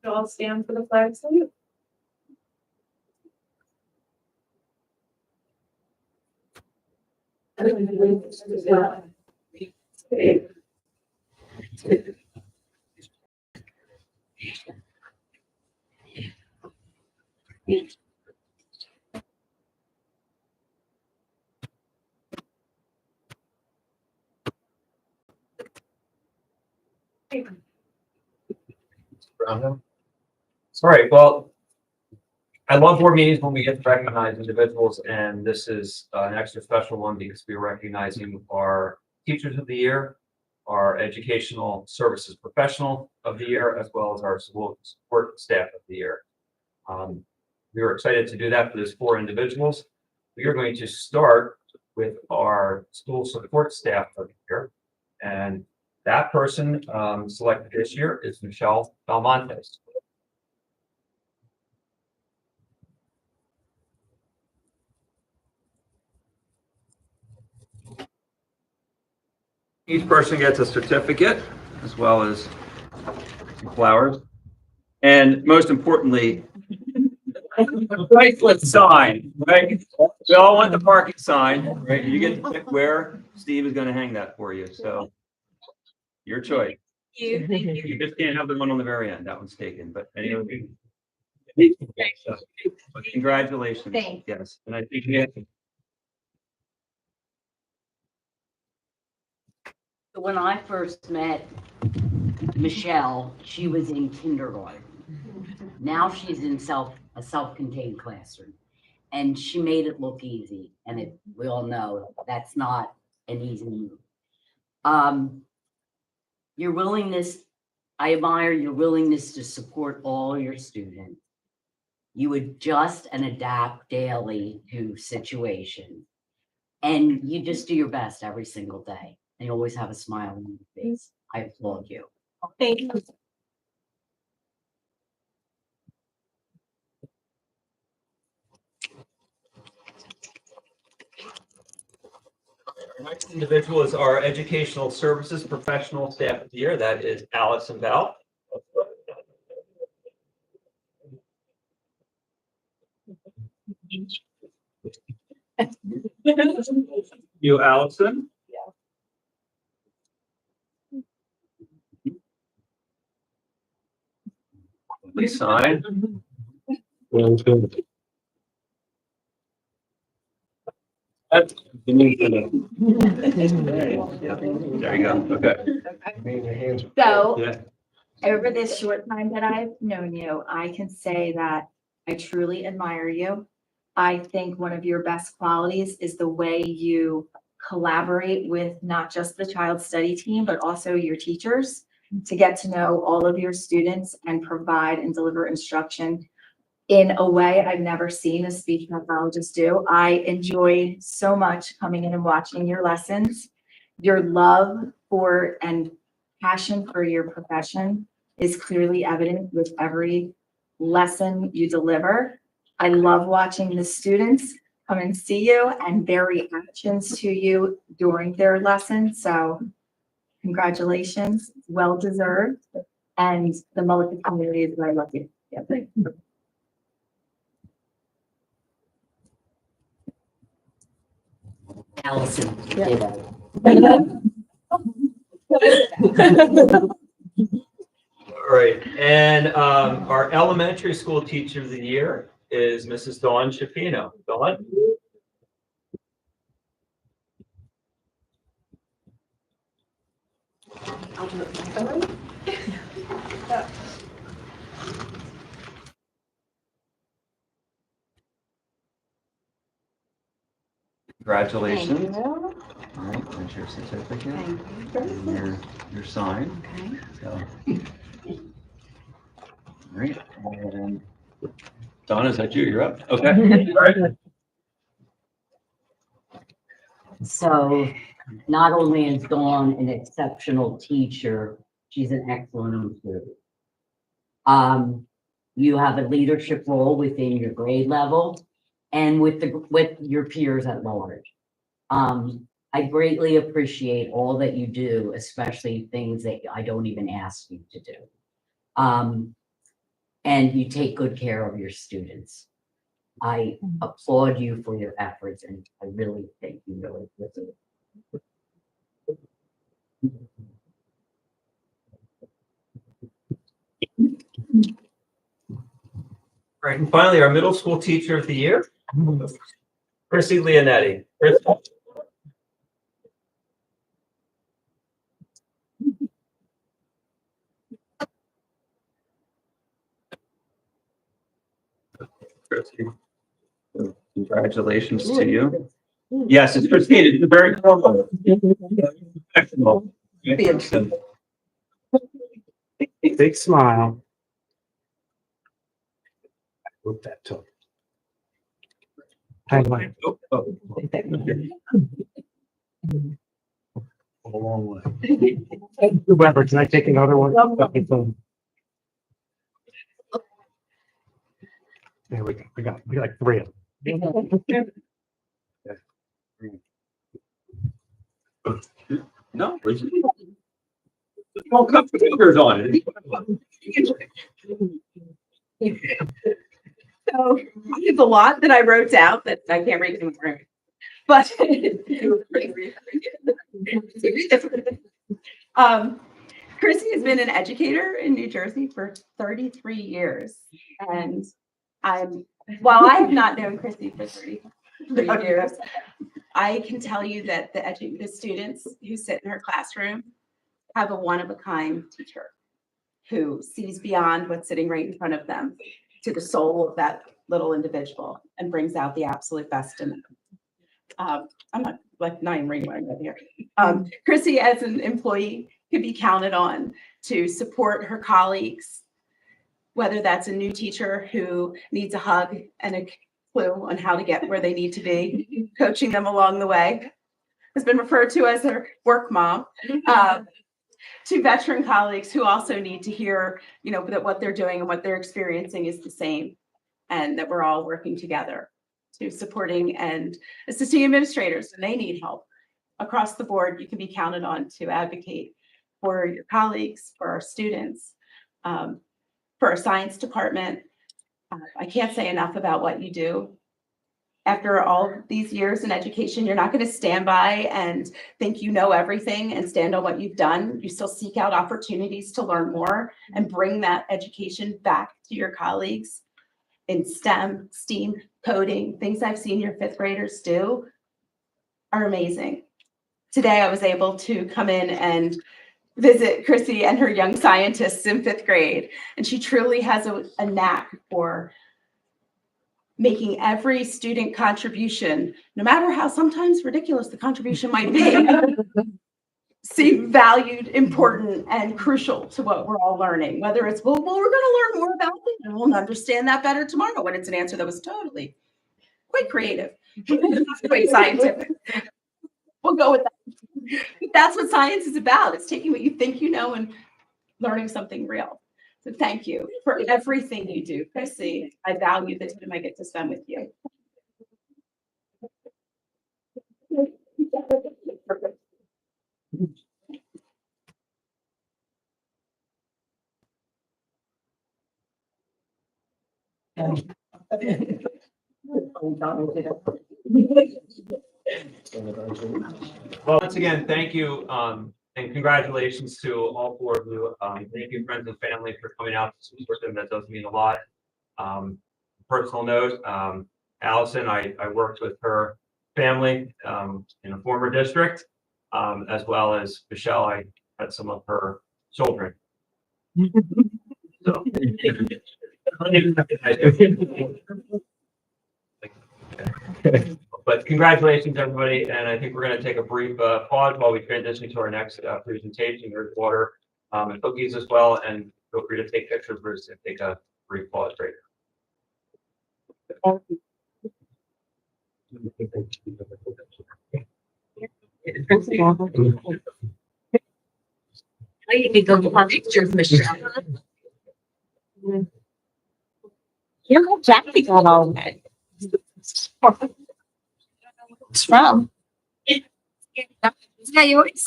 We'll all stand for the flag salute. All right, well, I love board meetings when we get to recognize individuals, and this is an extra special one because we're recognizing our teachers of the year, our educational services professional of the year, as well as our school support staff of the year. We were excited to do that for these 4 individuals. We are going to start with our school support staff of the year, and that person selected this year is Michelle Belmontes. Each person gets a certificate as well as some flowers. And most importantly, a priceless sign, right? We all want the parking sign, right? You get to pick where. Steve is going to hang that for you. So your choice. You just can't have the one on the very end. That one's taken. But anyway, congratulations. Thanks. Yes. And I think you When I first met Michelle, she was in kindergarten. Now she's in a self-contained classroom, and she made it look easy. And we all know that's not an easy move. Your willingness, I admire your willingness to support all your students. You adjust and adapt daily to situations, and you just do your best every single day. And you always have a smile on your face. I applaud you. Thank you. Our next individual is our educational services professional staff of the year. That is Allison Bell. You, Allison. Please sign. There you go. Okay. So, Yeah. over this short time that I've known you, I can say that I truly admire you. I think one of your best qualities is the way you collaborate with not just the child study team, but also your teachers to get to know all of your students and provide and deliver instruction in a way I've never seen a speech pathologist do. I enjoy so much coming in and watching your lessons. Your love for and passion for your profession is clearly evident with every lesson you deliver. I love watching the students come and see you and their reactions to you during their lessons. So congratulations, well deserved. And the Mullica community is very lucky. Yeah, thank you. Allison, Yeah. ditto. All right. And our elementary school teacher of the year is Mrs. Dawn Shapino. Dawn? I'll do it. Congratulations. Thank you. All right, there's your certificate Thank and your sign. Okay. So, all right, and Donna, is that you? You're up. Okay. All right. So not only is Dawn an exceptional teacher, she's an excellent employee. You have a leadership role within your grade level and with your peers at large. I greatly appreciate all that you do, especially things that I don't even ask you to do. and you take good care of your students. I applaud you for your efforts, and I really think you really deserve it. Right, and finally, our middle school teacher of the year, Chrissy Leonetti. Chris- Chrissy, congratulations to you. Yes, it's Christine. It's very cool. Excellent. Big smile. Hope that took. Hang on. Oh, oh. A long way. Whoever, can I take another one? There we go. We got like three of them. No. Don't cut fingers on it. So it's a lot that I wrote down that I can't read anymore. But Chrissy has been an educator in New Jersey for 33 years. And while I have not known Chrissy for 33 years, I can tell you that the students who sit in her classroom have a one-of-a-kind teacher who sees beyond what's sitting right in front of them to the soul of that little individual and brings out the absolute best in them. I'm not even reading what I'm here. Chrissy, as an employee, could be counted on to support her colleagues, whether that's a new teacher who needs a hug and a clue on how to get where they need to be, coaching them along the way, has been referred to as her work mom, to veteran colleagues who also need to hear, that what they're doing and what they're experiencing is the same, and that we're all working together, to supporting and assisting administrators when they need help. Across the board, you can be counted on to advocate for your colleagues, for our students, for our science department. I can't say enough about what you do. After all these years in education, you're not going to stand by and think you know everything and stand on what you've done. You still seek out opportunities to learn more and bring that education back to your colleagues in STEM, STEAM, coding. Things I've seen your fifth graders do are amazing. Today, I was able to come in and visit Chrissy and her young scientists in fifth grade, and she truly has a knack for making every student contribution, no matter how sometimes ridiculous the contribution might be, seem valued, important, and crucial to what we're all learning. Whether it's, well, we're going to learn more about it and we'll understand that better tomorrow, when it's an answer that was totally quite creative, quite scientific. We'll go with that. That's what science is about. It's taking what you think you know and learning something real. So thank you for everything you do, Chrissy. I value the time I get to spend with you. Well, once again, thank you, and congratulations to all four of you. Thank you, friends and family, for coming out to support them. That does mean a lot. Personal note, Allison, I worked with her family in a former district, as well as Michelle. I had some of her children. So, but congratulations, everybody. And I think we're going to take a brief pause while we transition to our next presentation. There's water and cookies as well. And feel free to take pictures and take a brief pause break. You could go get pictures, Michelle. You're not Jackie got all that. It's from. Is that yours?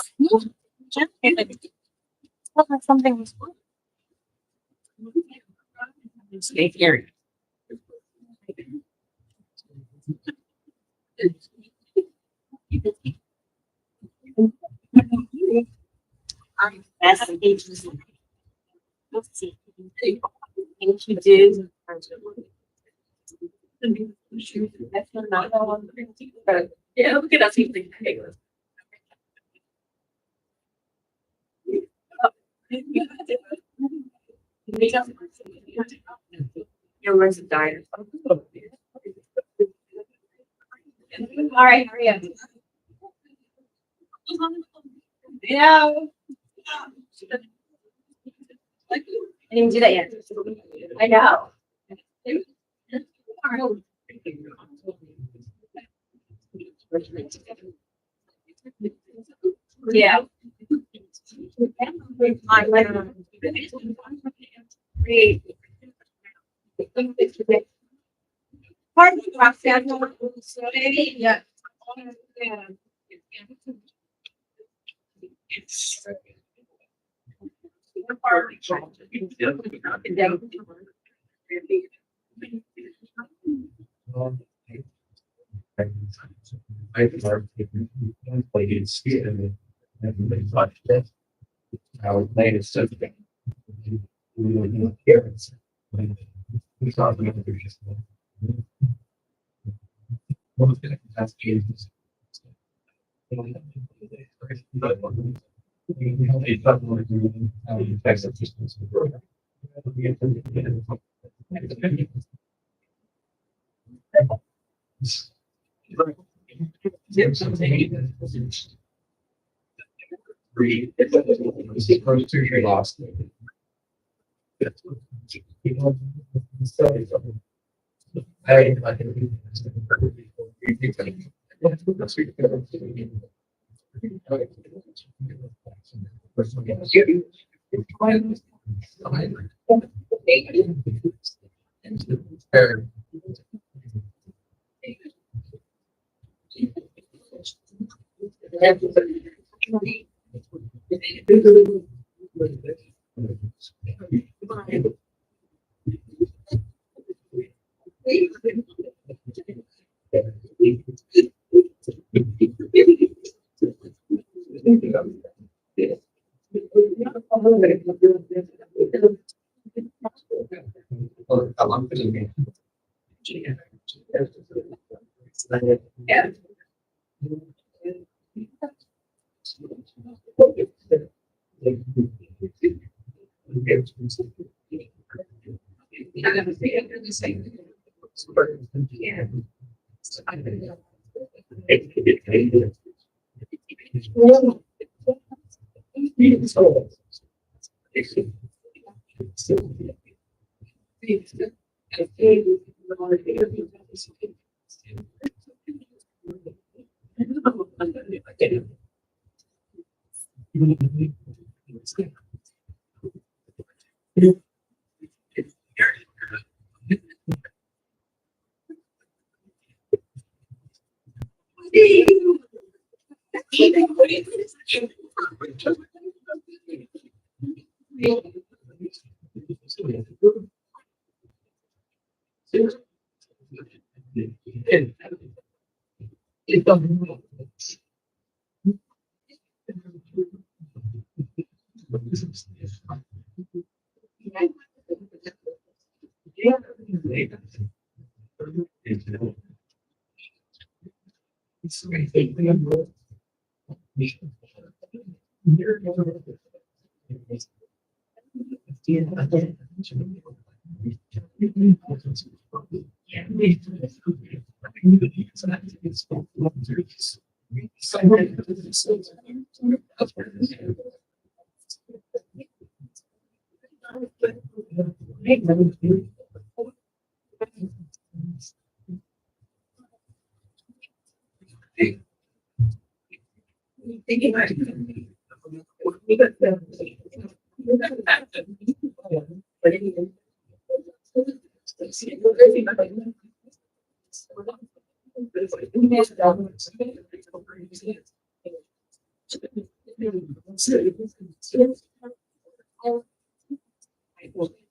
Jackie. Something was. Stay here. That's the agency. Let's see. Thank you, dude. That's not yeah, look at us. Your words of dire. All right, hurry up. Yeah. I didn't do that yet. I know. Yeah. Pardon me, Roxanne. Yeah. I played it skiing and everybody thought that I was playing it so. We thought we were just. That's Jesus. Grocery lost. Yeah.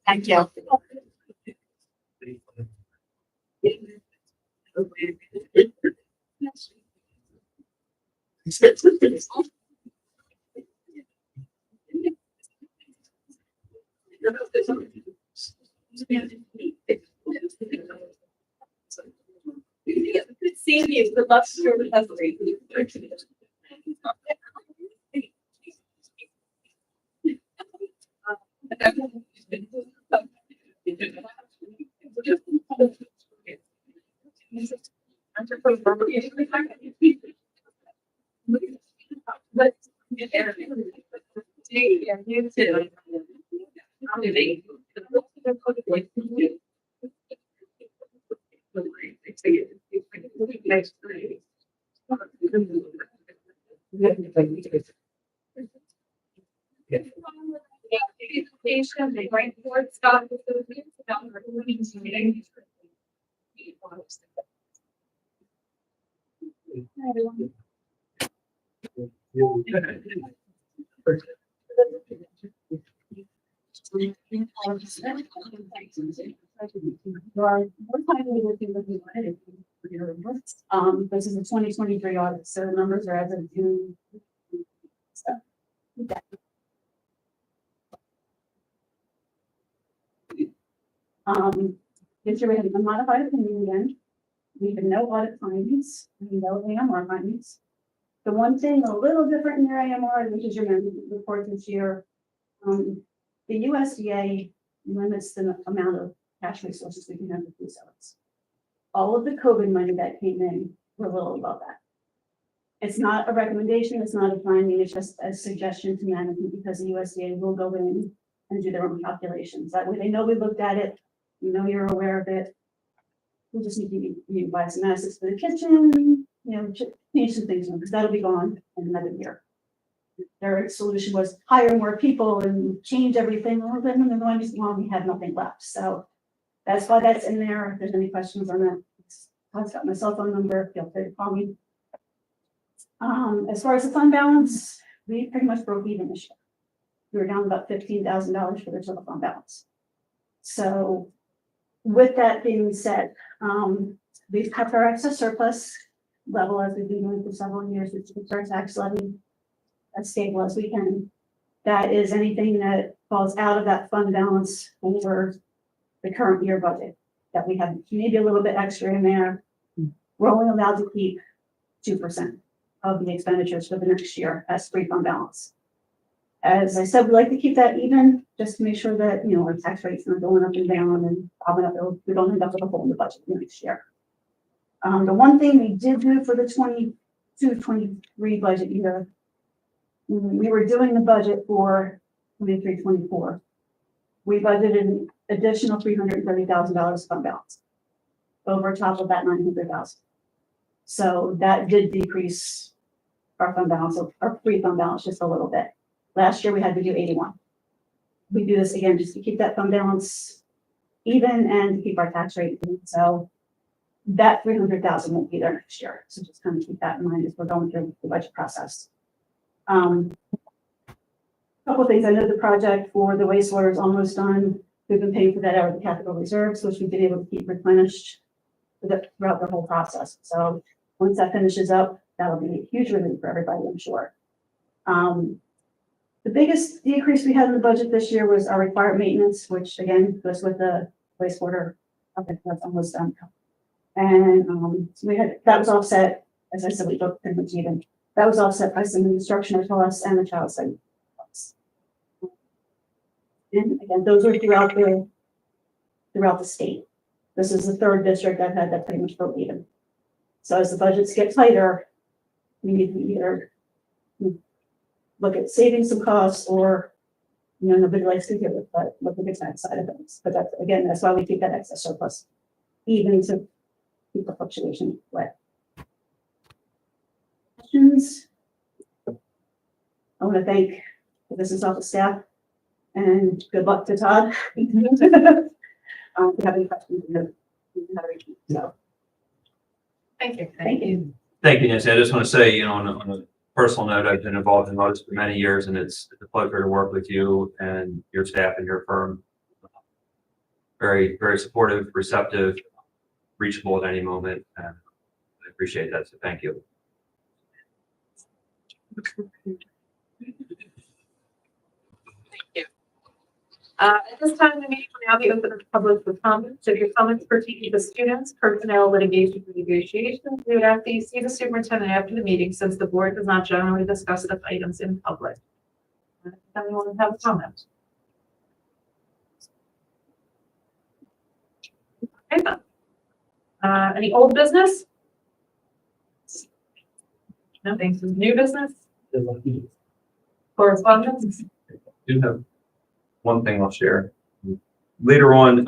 Thank you. Seeing you, good luck to your recovery. Yeah, you too. Education, they write board stuff. This is the 2023 audit, so the numbers are as of June. This year we had a modified opinion again. We had no audit findings, no AMR findings. The one thing a little different in your AMR, which is your management report this year, the USDA limits the amount of cash resources we can have with food sellers. All of the COVID money that came in, we're a little above that. It's not a recommendation, it's not a finding, it's just a suggestion to management because the USDA will go in and do their own calculations. That way they know we looked at it, you know you're aware of it. We just need you buy some assets for the kitchen, you know, change some things because that'll be gone in another year. Their solution was hire more people and change everything. Well, then when they're going to long, we have nothing left. So that's why that's in there. If there's any questions on that, I've got my cell phone number. Feel free to call me. As far as the fund balance, we pretty much broke even this year. We were down about $15,000 for the total fund balance. So with that being said, we've kept our excess surplus level as we've been doing for several years, which is our tax levy as stable as we can. That is anything that falls out of that fund balance over the current year budget that we have maybe a little bit extra in there. We're only allowed to keep 2% of the expenditures for the next year as free fund balance. As I said, we like to keep that even just to make sure that, you know, our tax rate's not going up and down and popping up. We don't end up with a hole in the budget next year. The one thing we did do for the 22-23 budget year, we were doing the budget for 23-24. We budgeted an additional $330,000 fund balance over top of that $900,000. So that did decrease our fund balance, our free fund balance just a little bit. Last year we had to do 81. We do this again just to keep that fund balance even and to keep our tax rate even. So that 300,000 won't be there next year. So just kind of keep that in mind as we're going through the budget process. Couple of things. I know the project for the wastewater is almost done. We've been paying for that out of the capital reserves, which we've been able to keep replenished throughout the whole process. So once that finishes up, that'll be a huge relief for everybody, I'm sure. The biggest decrease we had in the budget this year was our required maintenance, which again goes with the wastewater. Okay, that's almost done. And so we had that was offset, as I said, we both pretty much even. That was offset by some instructional costs and the child site costs. And again, those are throughout the state. This is the third district I've had that pretty much broke even. So as the budgets get tighter, we need to either look at saving some costs or, you know, nobody likes to give it, but look at the tax side of things. But that's, again, that's why we keep that excess surplus, even to keep the fluctuation away. Questions? I want to thank the business office staff and good luck to Todd. If you have any questions, you know how to reach me. So, thank you. Thank you. Thank you, Nancy. I just want to say, you know, on a personal note, I've been involved in audits for many years, and it's a pleasure to work with you and your staff and your firm. Very, very supportive, receptive, reachable at any moment. And I appreciate that. So thank you. you. At this time, the meeting will now be open to the public for comments. If your comments pertain to students, personnel, litigation, or negotiations, we would ask that you see the superintendent after the meeting, since the board does not generally discuss such items in public. Does anyone have a comment? Okay, then. Any old business? No, thanks. New business? Correspondence? do have one thing I'll share. Later on,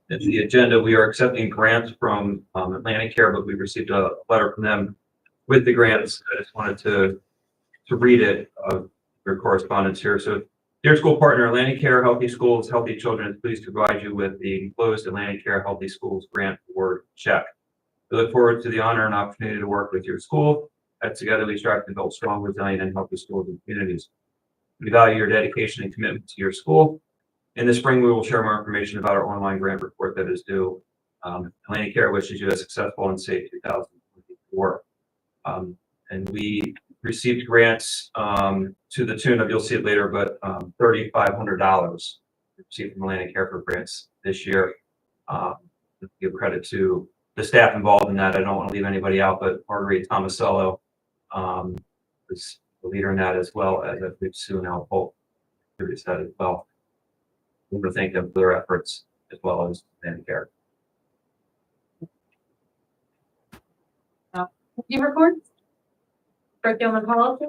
in the agenda, we are accepting grants from Atlantic Care, but we received a letter from them with the grants. I just wanted to read it, your correspondence here. So, dear school partner, Atlantic Care Healthy Schools, Healthy Children is pleased to provide you with the enclosed Atlantic Care Healthy Schools grant award check. We look forward to the honor and opportunity to work with your school. As together we strive to build strong, resilient, and healthy schools and communities. We value your dedication and commitment to your school. In the spring, we will share more information about our online grant report that is due. Atlantic Care wishes you a successful and safe 2024. And we received grants to the tune of, you'll see it later, but $3,500 received from Atlantic Care for grants this year. Give credit to the staff involved in that. I don't want to leave anybody out, but Marguerite Tomasello is the leader in that, as well as we've soon now Hope contributes that as well. We want to thank them for their efforts as well as Atlantic Care. You report? Curriculum and policy?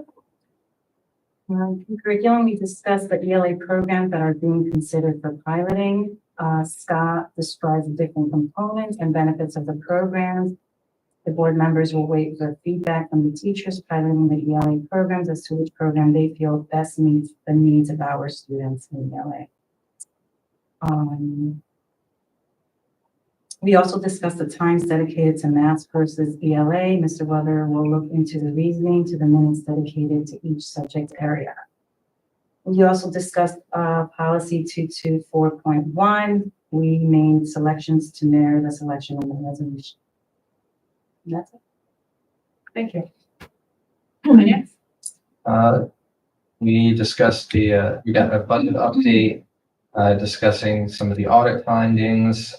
Curriculum, we discussed the ELA programs that are being considered for piloting. Scott describes the different components and benefits of the programs. The board members will wait for feedback from the teachers piloting the ELA programs as to which program they feel best meets the needs of our students in ELA. We also discussed the times dedicated to math versus ELA. Mr. Weather will look into the reasoning to the minutes dedicated to each subject area. We also discussed policy 224.1. We made selections to mirror the selection in the resolution. And that's it. Thank you. Finance? We discussed we got a budget update, discussing some of the audit findings.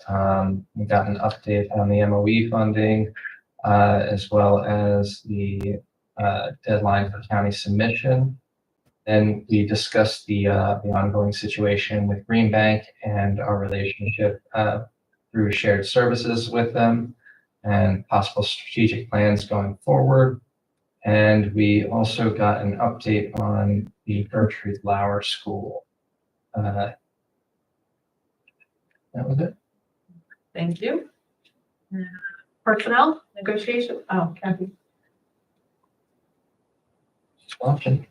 We got an update on the MOE funding, as well as the deadline for county submission. And we discussed the ongoing situation with Green Bank and our relationship through shared services with them and possible strategic plans going forward. And we also got an update on the Gertrude Lauer School. That was it. Thank you. Personnel, negotiation. Oh, Kathy. Just watching.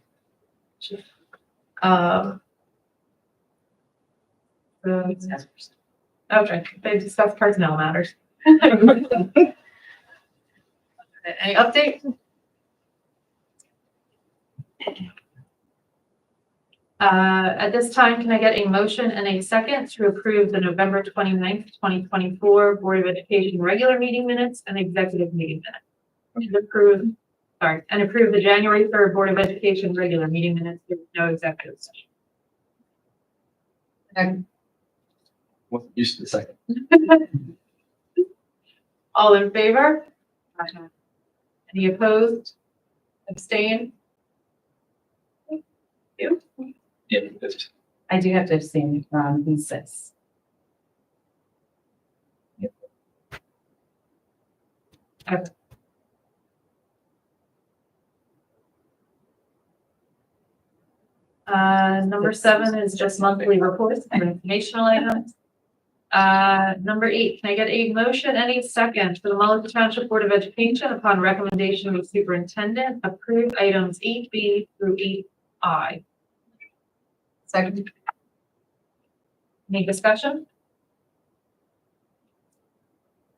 Okay, they discussed personnel matters. Any update? At this time, can I get a motion and a second to approve the November 29th, 2024 Board of Education regular meeting minutes and executive meeting minutes? And approve the January 3rd Board of Education regular meeting minutes with no executive session. What used to the second? All in favor? Any opposed? Abstain? You? Yeah. I do have to abstain from B6. Okay. Number 7 is just monthly reports and informational items. Number 8, can I get a motion and a second for the Mullica Township Board of Education upon recommendation of the superintendent, approve items 8B through 8I? Second. Any discussion?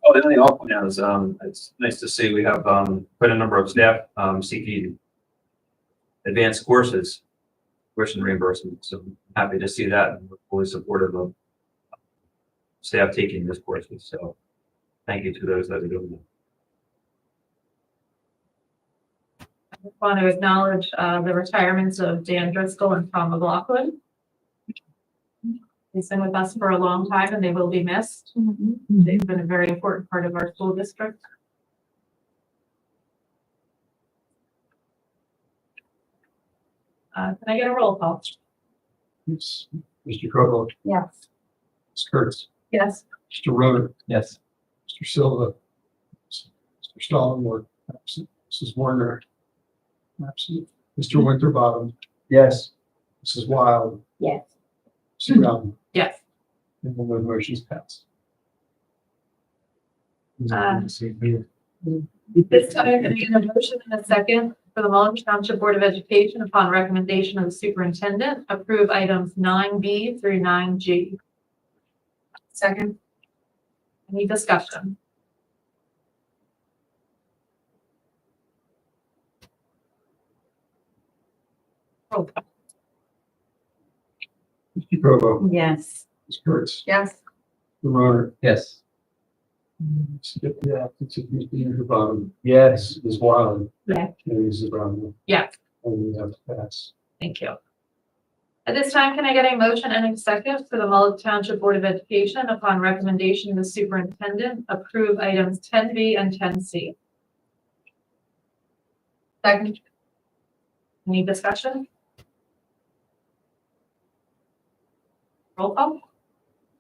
Oh, the only thing I'll point out is it's nice to see we have quite a number of staff seeking advanced courses, tuition reimbursement. So I'm happy to see that, and we're fully supportive of staff taking this courses. So thank you to those that are doing Want to acknowledge the retirements of Dan Driscoll and Tom McLaughlin. They've been with us for a long time and they will be missed. They've been a very important part of our school district. Can I get a roll call? Yes. Mr. Koval, Yes. Ms. Kurtz, Yes. Mr. Roder, Yes. Mr. Silva, Mr. Stallworth, absent, Mrs. Warner, absent, Mr. Winterbottom, Yes. Mrs. Wild, Yes. Mrs. Brown, Yes. and the motion's passed. This time, can I get a motion in a second for the Mullica Township Board of Education upon recommendation of the superintendent, approve items 9B through 9G. Second. Any discussion? Roll call. Mr. Koval, Yes. Ms. Kurtz, Yes. Mr. Roder, Yes. skip the absence of Mr. Winterbottom, yes, Ms. Wild. Yes. And Mrs. Brown, Yes. and we have to pass. Thank you. At this time, can I get a motion and a second for the Mullica Township Board of Education upon recommendation of the superintendent, approve items 10B and 10C? Second. Any discussion? Roll call?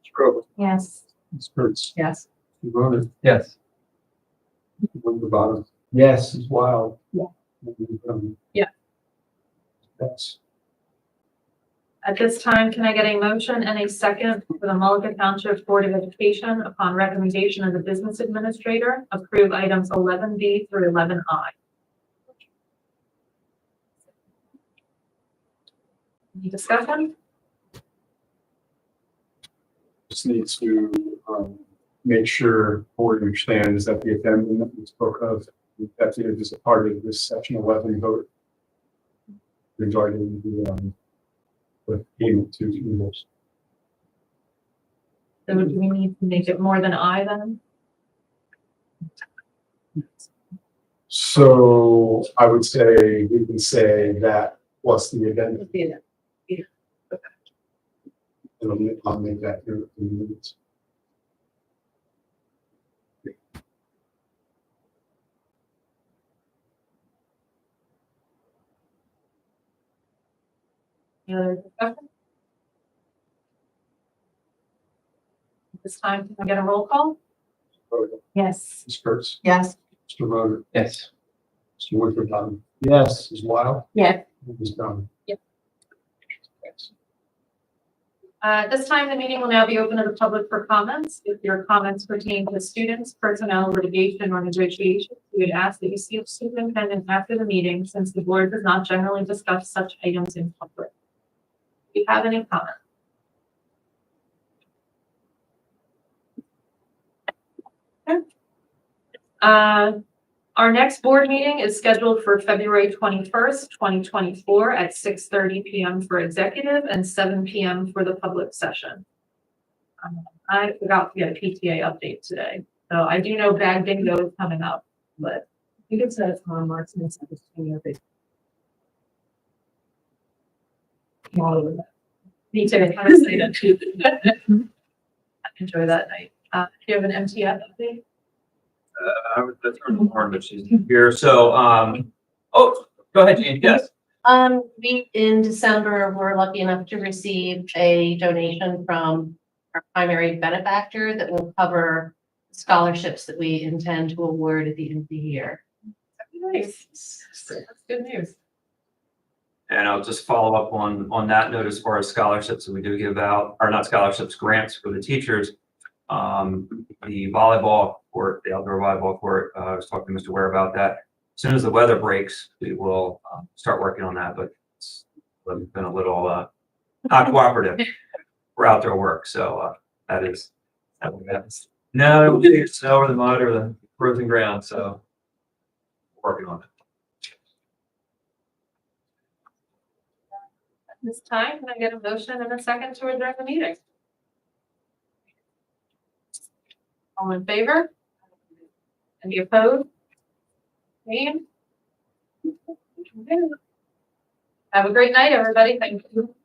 Mr. Koval, Yes. Ms. Kurtz, Yes. Mr. Roder, Yes. Mr. Winterbottom, yes, Ms. Wild. Yeah. Yeah. That's At this time, can I get a motion and a second for the Mullica Township Board of Education upon recommendation of the business administrator, approve items 11B through 11I? Any discussion? just needs to make sure board understands that the addendum that we spoke of, that's just a part of this section 11 vote regarding the payment to schools. So do we need to make it more than I then? So I would say we can say that plus the addendum. And I'll make that here in the minutes. Any other discussion? At this time, can I get a roll call? Yes. Ms. Kurtz, Yes. Mr. Roder, Yes. Mr. Winterbottom. Yes. Ms. Wild. Yes. Ms. Brown. Yep. Yes. This time, the meeting will now be open to the public for comments. If your comments pertain to students, personnel, litigation, or negotiations, we would ask that you see a superintendent after the meeting, since the board does not generally discuss such items in public. Do you have any comments? Our next board meeting is scheduled for February 21st, 2024 at 6:30 PM for executive and 7 PM for the public session. I forgot to get a PTA update today, so I do know bag bingo is coming up, but You can say it's on March and it's me too, I'm kind of excited too. Enjoy that night. Do you have an MTF update? That's our norm, but she's here. So, oh, go ahead, Jean. Yes. We, in December, were lucky enough to receive a donation from our primary benefactor that will cover scholarships that we intend to award at the end of the year. Nice. That's good news. And I'll just follow up on that note as far as scholarships that we do give out, or not scholarships, grants for the teachers. The volleyball court, the outdoor volleyball court, I was talking to Mr. Ware about that. As soon as the weather breaks, we will start working on that, but it's been a little not cooperative for outdoor work. So that happens. No, it will be snow or the mud or the frozen ground. So working on it. At this time, can I get a motion and a second to adjourn the meeting? All in favor? Any opposed? Name? Have a great night, everybody. Thank you.